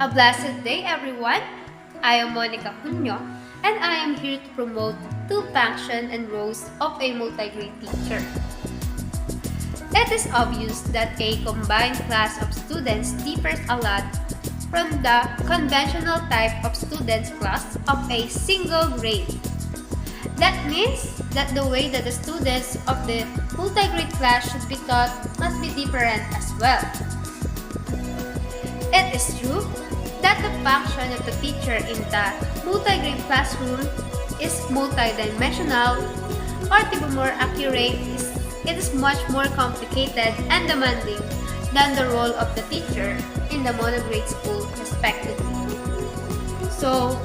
A blessed day, everyone. I am Monica Cunyo, and I am here to promote two functions and roles of a multigrade teacher. It is obvious that a combined class of students differs a lot from the conventional type of students class of a single grade. That means that the way that the students of the multigrade class should be taught must be different as well. It is true that the function of the teacher in the multigrade classroom is multidimensional, or to be more accurate, it is much more complicated and demanding than the role of the teacher in the monograde school respectively. So,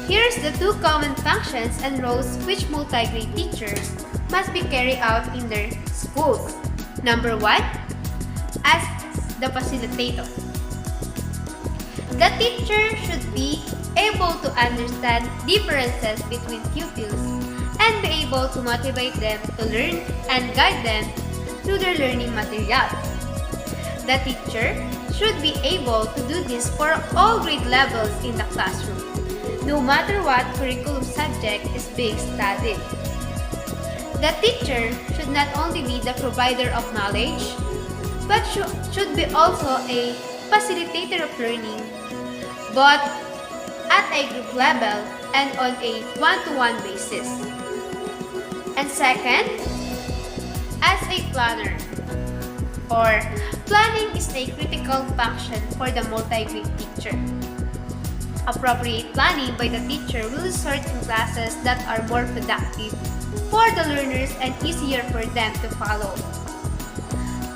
here's the two common functions and roles which multigrade teachers must be carried out in their schools. Number 1, as the facilitator. The teacher should be able to understand differences between pupils and be able to motivate them to learn and guide them through their learning material. The teacher should be able to do this for all grade levels in the classroom, no matter what curriculum subject is being studied. The teacher should not only be the provider of knowledge, but should be also a facilitator of learning, both at a group level and on a one-to-one basis. And second, as a planner, or planning is a critical function for the multigrade teacher. Appropriate planning by the teacher will result in classes that are more productive for the learners and easier for them to follow.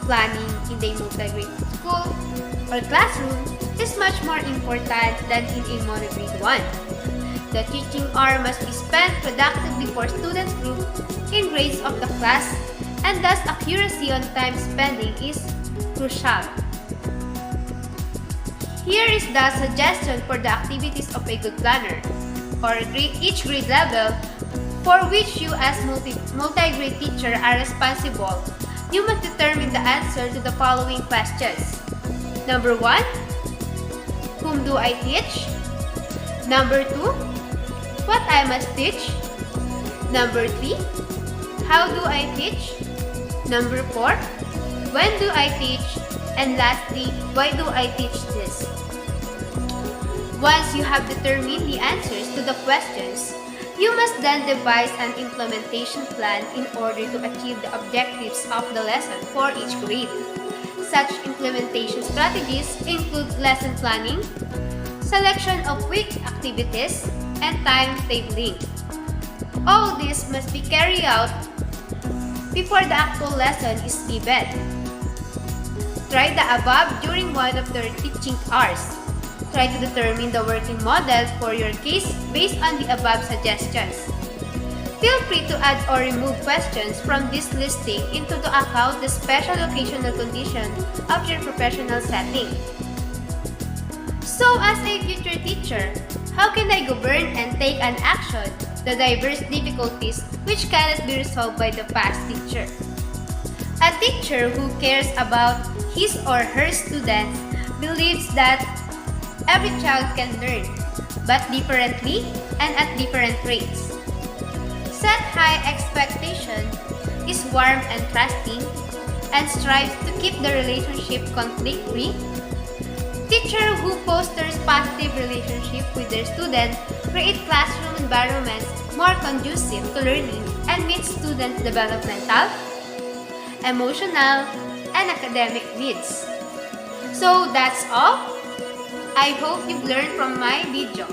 Planning in the multigrade school or classroom is much more important than in a monograde one. The teaching hour must be spent productively for students group in grades of the class, and thus accuracy on time spending is crucial. Here is the suggestion for the activities of a good planner, or each grade level for which you as multigrade teacher are responsible. You must determine the answer to the following questions. Number 1, whom do I teach? Number 2, what I must teach? Number 3, how do I teach? Number 4, when do I teach? And lastly, why do I teach this? Once you have determined the answers to the questions, you must then devise an implementation plan in order to achieve the objectives of the lesson for each grade. Such implementation strategies include lesson planning, selection of week activities, and timetabling. All this must be carried out before the actual lesson is given. Try the above during one of their teaching hours. Try to determine the working model for your case based on the above suggestions. Feel free to add or remove questions from this listing into the account the special occasional condition of your professional setting. So as a future teacher, how can I govern and take an action the diverse difficulties which cannot be resolved by the past teacher? A teacher who cares about his or her students believes that every child can learn, but differently and at different rates. Set high expectation, is warm and trusting, and strives to keep the relationship conflict-free. Teacher who fosters positive relationship with their students create classroom environments more conducive to learning and meet students' developmental, emotional, and academic needs. So that's all. I hope you've learned from my video.